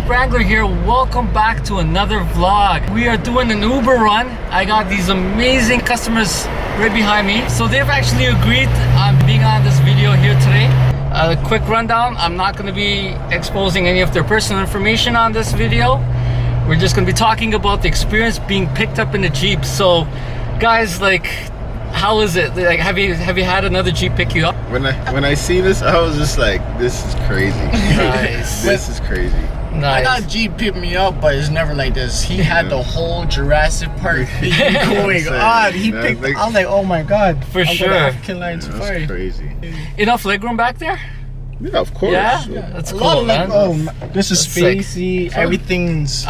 Jeep Wrangler here. Welcome back to another vlog. We are doing an Uber run. I got these amazing customers right behind me. So they've actually agreed on being on this video here today. A quick rundown. I'm not going to be exposing any of their personal information on this video. We're just going to be talking about the experience being picked up in a Jeep. So guys, like, how is it? Like, have you had another Jeep pick you up? When I see this, I was just like, this is crazy. Nice. This is crazy. Nice. I thought Jeep picked me up, but it's never like this. He had the whole Jurassic Park thing going on. He picked. I was like, oh my god. For sure. African Lion Safari. That's crazy. Enough legroom back there? Yeah, of course. Yeah, that's cool, man. This is spacey. Everything's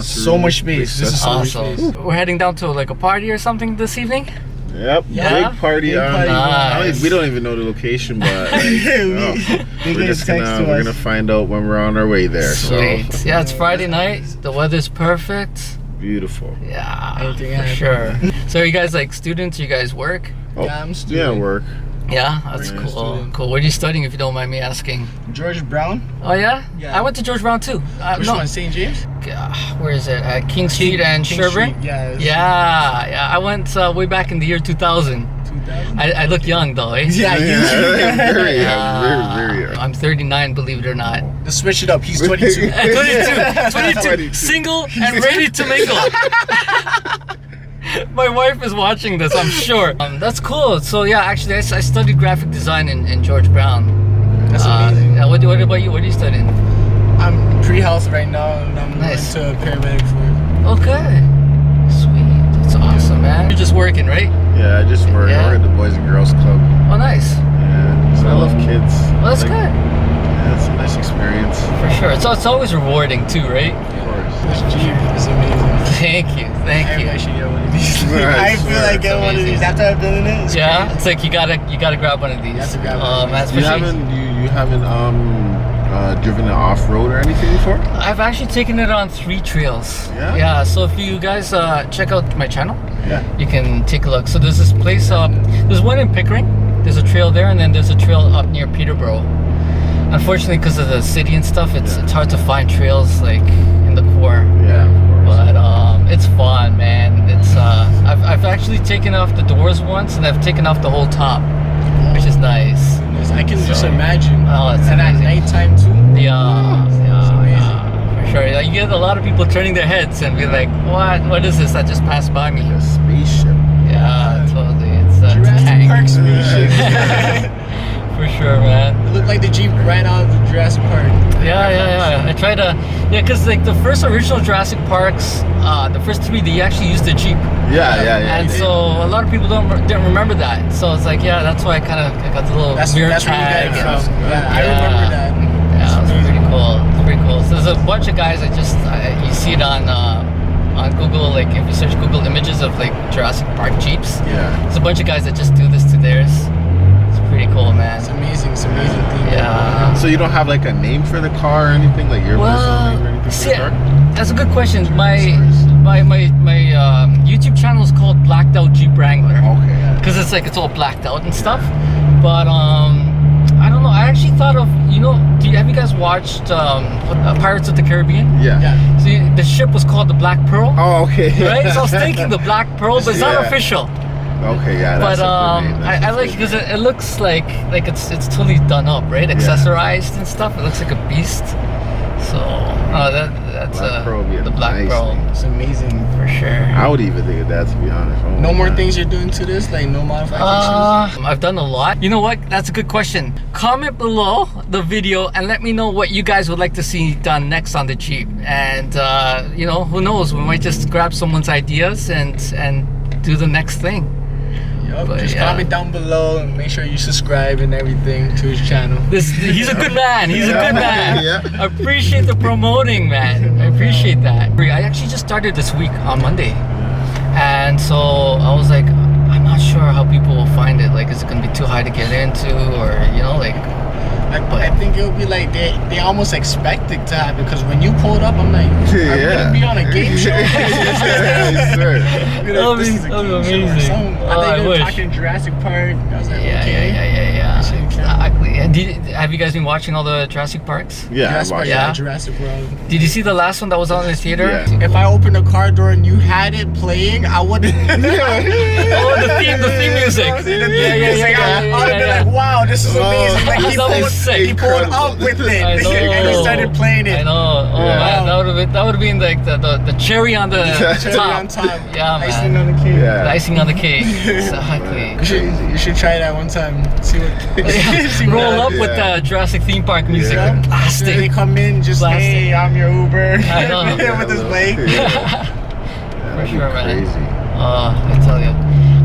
so much space. This is so much awesome. space. We're heading down to like a party or something this evening. Yep. Yeah? Big party. Nice. We don't even know the location, but like, we're just we're gonna find out when we're on our way there. Sweet. So Yeah, it's Friday night. The weather's perfect. beautiful. Yeah, Anything for happen. sure. So are you guys like students? You guys work? Oh, Yeah, I'm studying. yeah, work. Yeah, that's Yeah, cool. student. Cool. What are you studying, if you don't mind me asking? George Brown. Oh yeah? Yeah. I went to George Brown too. Which one? St. James? Where is it? At King Street and King Sherburne? Street, yeah. Yeah. I went way back in the year 2000. 2000? I look young though, eh? Yeah, Very Yeah. very young. I'm 39, believe it or not. Let's switch it up. He's 22. 22, single and ready to mingle. My wife is watching this, I'm sure. That's cool. So yeah, actually, I studied graphic design in George Brown. That's amazing. Yeah, what about you? What are you studying? I'm pre-health right now, and I'm Nice. into paramedic for Okay, sweet. That's awesome, man. You're just working, right? Yeah, I just work. Yeah. I work at the Boys and Girls Club. Oh, nice. Yeah, so I love kids. Well, that's Like, good. Yeah, it's a nice experience. For sure. It's always rewarding too, right? Of course. this Jeep is amazing. Thank you. Thank Everybody you. should get one of these. Right, I feel swear. like getting one of these after I've been in it. It's Yeah, crazy. it's like you gotta grab one of these. You have to grab Oh one. man, You especially. haven't driven it off road or anything before? I've actually taken it on 3 trails. Yeah? Yeah. So if you guys check out my channel, Yeah. you can take a look. So there's this place. There's one in Pickering. There's a trail there, and then there's a trail up near Peterborough. Unfortunately, because of the city and stuff, it's hard to find trails like in the core. Yeah, of course. But it's fun, man. It's I've actually taken off the doors once, and I've taken off the whole top, which is nice. I can just So- imagine. Oh, it's and at amazing. nighttime too. Yeah, amazing. for sure. Like, you get a lot of people turning their heads and be like, "What is this that just passed by me?" A spaceship. Yeah, totally. It's Jurassic tank. Park spaceship. For sure, man. It looked like the Jeep right out of the Jurassic Park. Yeah. I try to, because like the first original Jurassic Parks, the first 3, they actually used the Jeep, Yeah. and so a lot of people didn't remember that. So it's like, yeah, that's why I got the little That's mirror where you tag. get it and- from. Yeah, I remember that. Yeah, it's pretty cool. It's pretty cool. So there's a bunch of guys that you see it on Google, like if you search Google images of like Jurassic Park Jeeps. Yeah. There's a bunch of guys that just do this to theirs. It's pretty cool, man. It's amazing. It's amazing thing. Yeah. So you don't have like a name for the car or anything, like your personal name or anything for see, the car? that's a good question. My YouTube channel is called Blacked Out Jeep Wrangler. Okay. Because it's all blacked out and stuff. But I don't know. I actually thought of, have you guys watched Pirates of the Caribbean? Yeah. See, the ship was called the Black Pearl. Oh, okay. Right? So I was thinking the Black Pearl, but it's not Yeah. official. Okay, yeah. But That's a good name. I like it because it looks like it's totally done up, right? Accessorized and stuff. It looks like a beast. So that's Black Pearl would be a the Black nice Pearl name. It's amazing. for sure. I would even think of that, to be honest. Oh, No more man. things you're doing to this, like no modifications. I've done a lot. You know what? That's a good question. Comment below the video and let me know what you guys would like to see done next on the Jeep. And who knows? We might just grab someone's ideas and do the next thing. Yup, but just yeah. comment down below and make sure you subscribe and everything to his channel. He's a good man. He's a good man. Yeah. I appreciate the promoting, man. I appreciate that. I actually just started this week on Monday. And so I was like, I'm not sure how people will find it. Like, is it going to be too high to get into, or, I think it would be like they almost expect it to happen, because when you pulled up, I'm like, are we gonna be on a game show? Yes, sir. That'd be amazing. I I think they were wish. talking Jurassic Park. I was like, Yeah, okay. yeah. Exactly. And have you guys been watching all the Jurassic Parks? Yeah, I watched Yeah. Jurassic World. Did you see the last one that was on in the theater? Yeah. If I opened a car door and you had it playing, I wouldn't. Oh, the theme music. I would be like, wow, this is amazing. Like, he pulled up with it. I know. And he started playing it. I know. Oh man, that would have been like the cherry on the top. On top. Yeah, man. Icing on the cake. The icing on the cake. Exactly. You should try that one time. See what. See what Roll up happens. with the Jurassic theme park music. Yeah. They Blasting. come in just hey, I'm your Uber. I know. With this bike. For sure, man. Crazy. I tell you,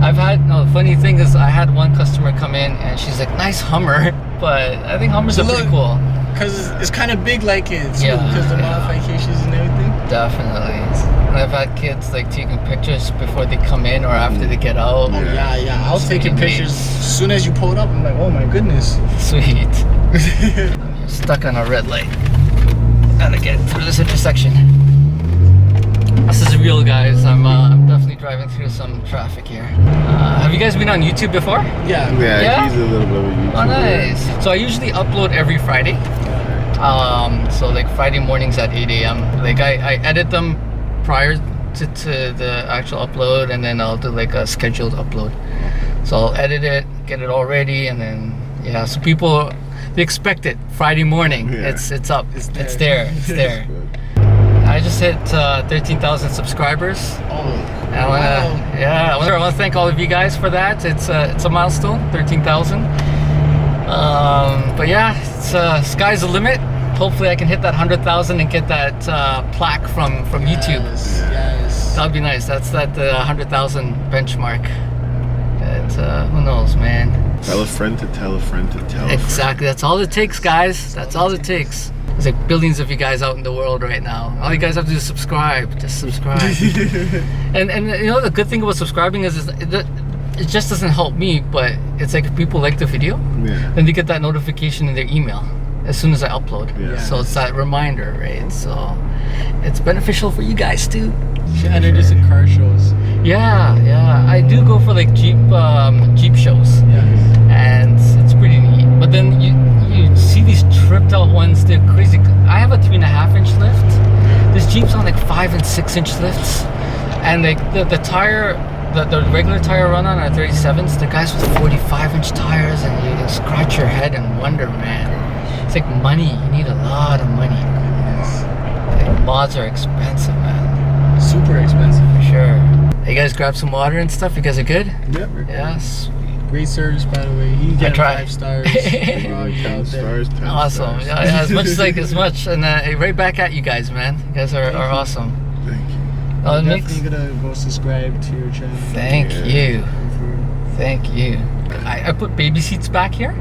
I've had the funny thing is I had one customer come in and she's like, nice Hummer, but I think Hummers are pretty cool. Because it's kind of big like it too, Yeah, because the modifications and everything. Definitely. And I've had kids like taking pictures before they come in or after they get out. Oh yeah. I was taking pictures as soon as you pulled up. I'm like, oh my goodness. Sweet. I'm stuck on a red light. Gotta get through this intersection. This is real, guys. I'm definitely driving through some traffic here. Have you guys been on YouTube before? Yeah. Yeah? He's a little bit of a YouTuber. Oh, nice. So I usually upload every Friday. So like Friday mornings at 8 a.m. Like I edit them prior to the actual upload, and then I'll do like a scheduled upload. So I'll edit it, get it all ready, and then so people they expect it Friday morning. Yeah. It's up. It's there. I just hit 13,000 subscribers. Oh. And I want to thank all of you guys for that. It's a milestone, 13,000. But yeah, it's sky's the limit. Hopefully I can hit that 100,000 and get that plaque from YouTube. Yes. That'd be nice. That's that 100,000 benchmark. Who knows, man. Tell a friend to tell a friend to tell a friend. Exactly. That's all it takes, guys. That's all it takes. There's like billions of you guys out in the world right now. All you guys have to do is subscribe. Just subscribe. and you know the good thing about subscribing is it just doesn't help me, but it's like if people like the video, then they get that notification in their email as soon as I upload. So it's that reminder, right? So it's beneficial for you guys too. And it is in car shows. Yeah. I do go for like Jeep shows. And it's pretty neat. But then you see these tripped out ones, they're crazy. I have a 3.5-inch lift. This Jeep's on like 5 and 6-inch lifts. And like the tire, the regular tire run on are 37s. The guys with 45-inch tires, and you scratch your head and wonder, man. It's like money. You need a lot of money. Like, mods are expensive, man. Super expensive. For sure. Hey, you guys grab some water and stuff? You guys are good? Yep. Yes. Great service, by the way. He got 5 stars. 10 stars, 10 awesome. stars. Yeah, as much. And right back at you guys, man. You guys are awesome. Thank you. I'm definitely gonna go subscribe to your channel. Thank you. I put baby seats back here.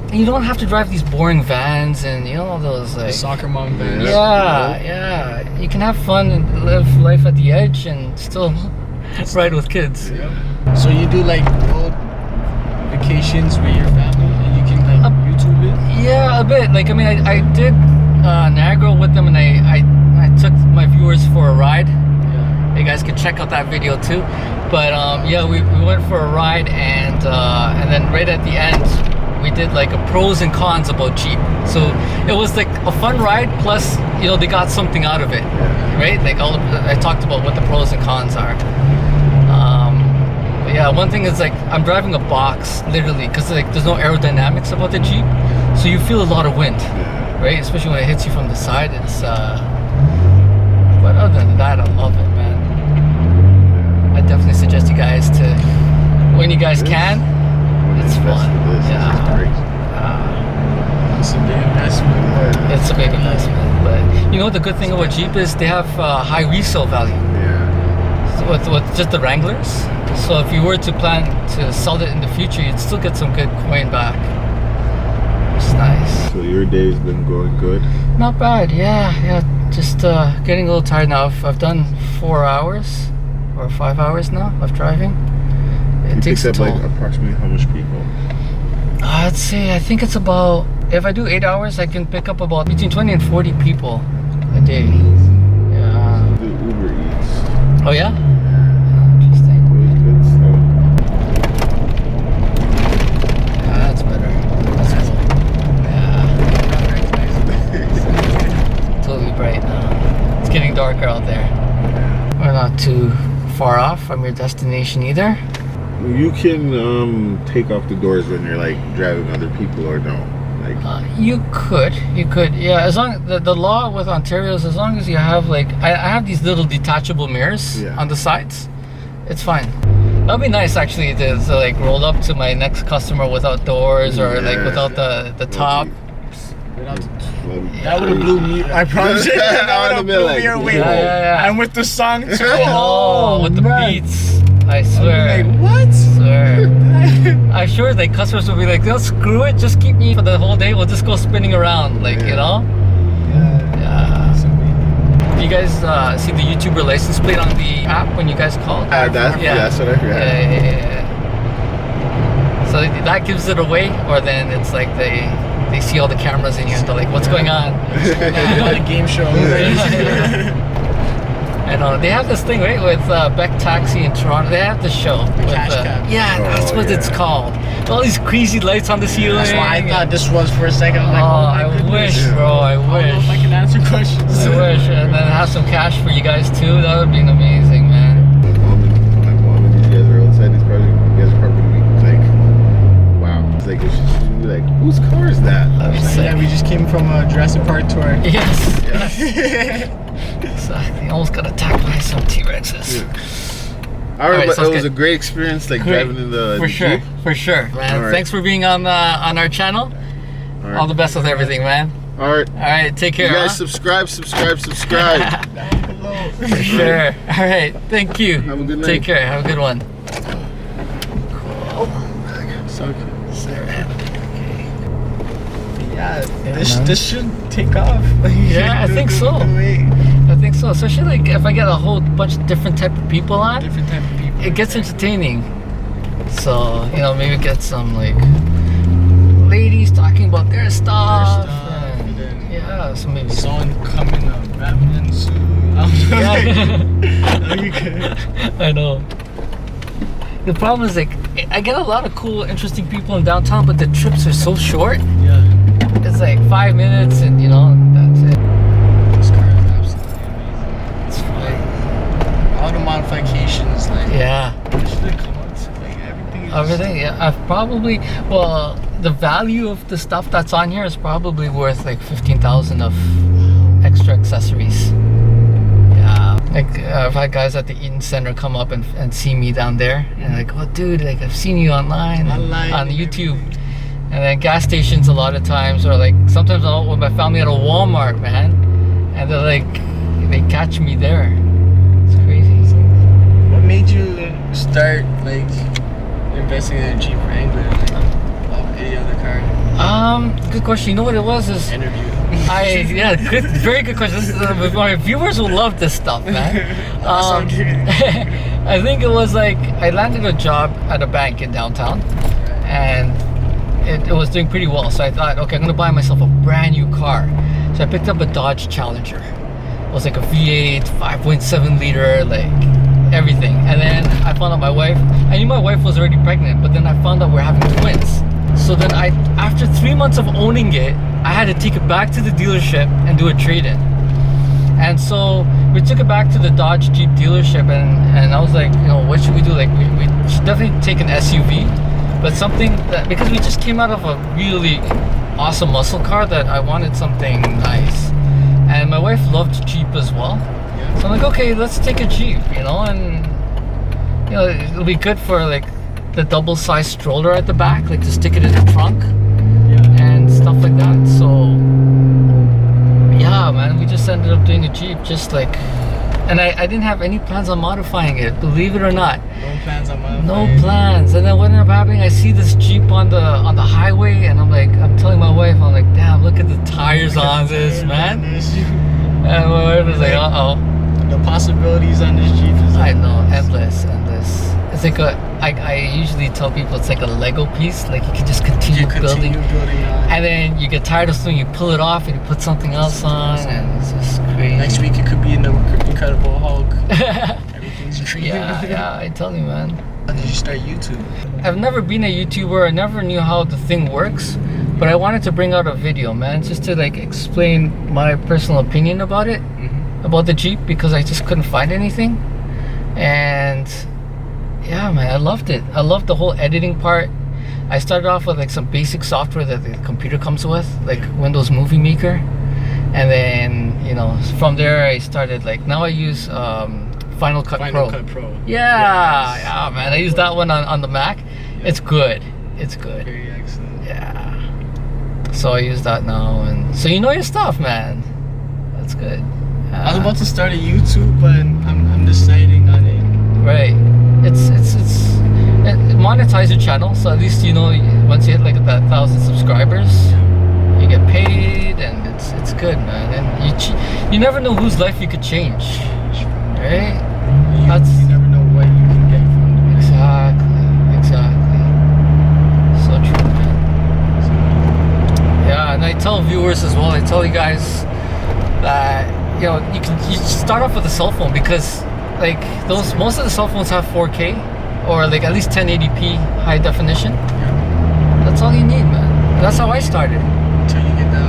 And you don't have to drive these boring vans and all those like soccer mom vans. Yeah. You can have fun and live life at the edge and still ride with kids. So you do like road vacations with your family, and you can like YouTube it? Yeah, a bit. Like I did Niagara with them, and I took my viewers for a ride. You guys can check out that video too. But we went for a ride, and then right at the end we did like a pros and cons about Jeep. So it was like a fun ride, plus they got something out of it, right? Like I talked about what the pros and cons are. But yeah, one thing is like I'm driving a box literally, because like there's no aerodynamics about the Jeep, so you feel a lot of wind, right? Especially when it hits you from the side. It's but other than that, I love it, man. I definitely suggest you guys to, when you guys can, it's fun. It's a big investment. It's a big investment, but the good thing about Jeep is they have high resale value. With just the Wranglers. So if you were to plan to sell it in the future, you'd still get some good coin back. It's nice. So your day's been going good? Not bad, yeah. Just getting a little tired now. I've done 4 hours or 5 hours now of driving. It takes a toll. Like approximately how much people? I'd say I think it's about, if I do 8 hours, I can pick up about between 20 and 40 people a day. Yeah. Do Uber Eats. Oh yeah? Interesting. Good stuff. Yeah, that's better. That's cool. Yeah. too far off from your destination either. You can take off the doors when you're like driving other people, or no? Like you could, yeah. As long the law with Ontario is as long as you have like I have these little detachable mirrors on the sides, it's fine. That'd be nice actually to like roll up to my next customer without doors or like without the top. That would have blew me. I promise you. That would have blew me away. Yeah. And with the song too. Oh, with the beats. I swear. Like, what? I swear. I'm sure like customers will be like, "Oh, screw it, just keep me for the whole day. We'll just go spinning around, like you know." Yeah. Do you guys see the YouTuber license plate on the app when you guys call? That's what I heard. Yeah. So that gives it away, or then it's like they see all the cameras in here and they're like, what's going on? The game show. I know. They have this thing, right, with Beck Taxi in Toronto. They have the show. Cash Cab. Yeah, that's what it's called. All these crazy lights on the ceiling. That's why I thought this was for a second. I'm like, I wish, bro. I wish. I don't know if I can answer questions. I wish. And then have some cash for you guys too. That would be amazing, man. My mom and these guys are outside. You guys are probably gonna be like, wow. It's like, it's just like, whose car is that? Yeah, we just came from a Jurassic Park tour. Yes. Exactly. Almost got attacked by some T-Rexes. Yeah. All right, but it was a great experience, like driving in the Jeep. For sure, man. Thanks for being on our channel. All the best with everything, man. All right, take care. You guys subscribe. Down below. For sure. All right, thank you. Have a good night. Take care. Have a good one. So good. Yeah, this should take off. Yeah, I think so. I think so. Especially like if I get a whole bunch of different type of people on, it gets entertaining. So maybe get some like ladies talking about their stuff. And then so maybe someone coming a Batman suit. I know. The problem is like I get a lot of cool, interesting people in downtown, but the trips are so short. Yeah. It's like 5 minutes, and that's it. This car is absolutely amazing. It's fine. All the modifications, like should come out to, like everything. I've probably the value of the stuff that's on here is probably worth like 15,000 of extra accessories. Like I've had guys at the Eaton Center come up and see me down there and like, oh dude, like I've seen you online on YouTube. And then gas stations a lot of times, or like sometimes I'll with my family at a Walmart, man, and they're like, they catch me there. It's crazy. What made you start like investing in a Jeep Wrangler, like of any other car? Good question. You know what it was? Interview. Very good question. My viewers will love this stuff, man. I think it was like I landed a job at a bank in downtown, and it was doing pretty well. So I thought, okay, I'm gonna buy myself a brand new car. So I picked up a Dodge Challenger. It was like a V8, 5.7 liter, like everything. And then I found out I knew my wife was already pregnant, but then I found out we're having twins. So then after 3 months of owning it, I had to take it back to the dealership and do a trade-in. And so we took it back to the Dodge Jeep dealership, and I was like, what should we do? Like we should definitely take an SUV, but something that, because we just came out of a really awesome muscle car, that I wanted something nice. And my wife loved Jeep as well. So I'm like, okay, let's take a Jeep, and it'll be good for like the double-sized stroller at the back, like to stick it in the trunk and stuff like that. So yeah, man, we just ended up doing a Jeep, just like, and I didn't have any plans on modifying it, believe it or not. No plans on modifying. No plans. And then what ended up happening, I see this Jeep on the highway, and I'm telling my wife, I'm like, damn, look at the tires on this, man. And my wife was like, the possibilities on this Jeep is I know, endless. It's like I usually tell people it's like a Lego piece, like you can just continue building on. And then you get tired of something, you pull it off and you put something else on, and it's just crazy. Next week it could be in the Incredible Hulk. Everything's a dream. Yeah, I tell you, man. How did you start YouTube? I've never been a YouTuber. I never knew how the thing works, but I wanted to bring out a video, man, just to like explain my personal opinion about it, about the Jeep, because I just couldn't find anything. And yeah, man, I loved it. I loved the whole editing part. I started off with like some basic software that the computer comes with, like Windows Movie Maker, and then, you know, from there I started, like, now I use Final Cut Pro. Yeah, yes. Yeah, man, I use that one on the Mac. Yeah. It's good. It's good. Very excellent. Yeah. So I use that now, and so you know your stuff, man. That's good. I was about to start a YouTube, but I'm deciding on it. Right. It monetize your channel, so at least you know once you hit like that 1,000 subscribers, you get paid, and it's good, man. And you never know whose life you could change, right? You never know what you can get from it. Exactly. So true, man. Yeah, and I tell viewers as well. I tell you guys that, you know, you start off with a cell phone, because like most of the cell phones have 4K or like at least 1080p high definition. Yeah. That's all you need, man. That's how I started. Until you get the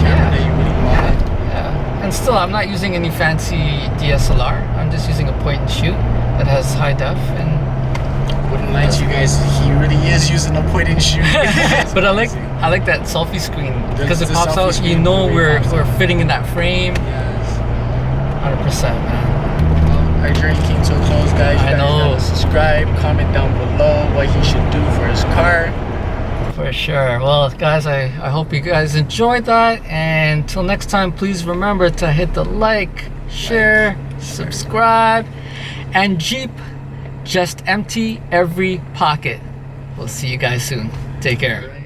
camera that you really want. Yeah. And still, I'm not using any fancy DSLR. I'm just using a point and shoot that has high def. And wouldn't lie to you guys, he really is using a point and shoot. But I like that selfie screen, because it pops out. You know we're fitting in that frame. Yes. 100%, man. Our journey came to a close, guys. You guys gotta subscribe, comment down below what he should do for his car. For sure. Well, guys, I hope you guys enjoyed that. And until next time, please remember to hit the like, share, subscribe, and Jeep, just empty every pocket. We'll see you guys soon. Take care.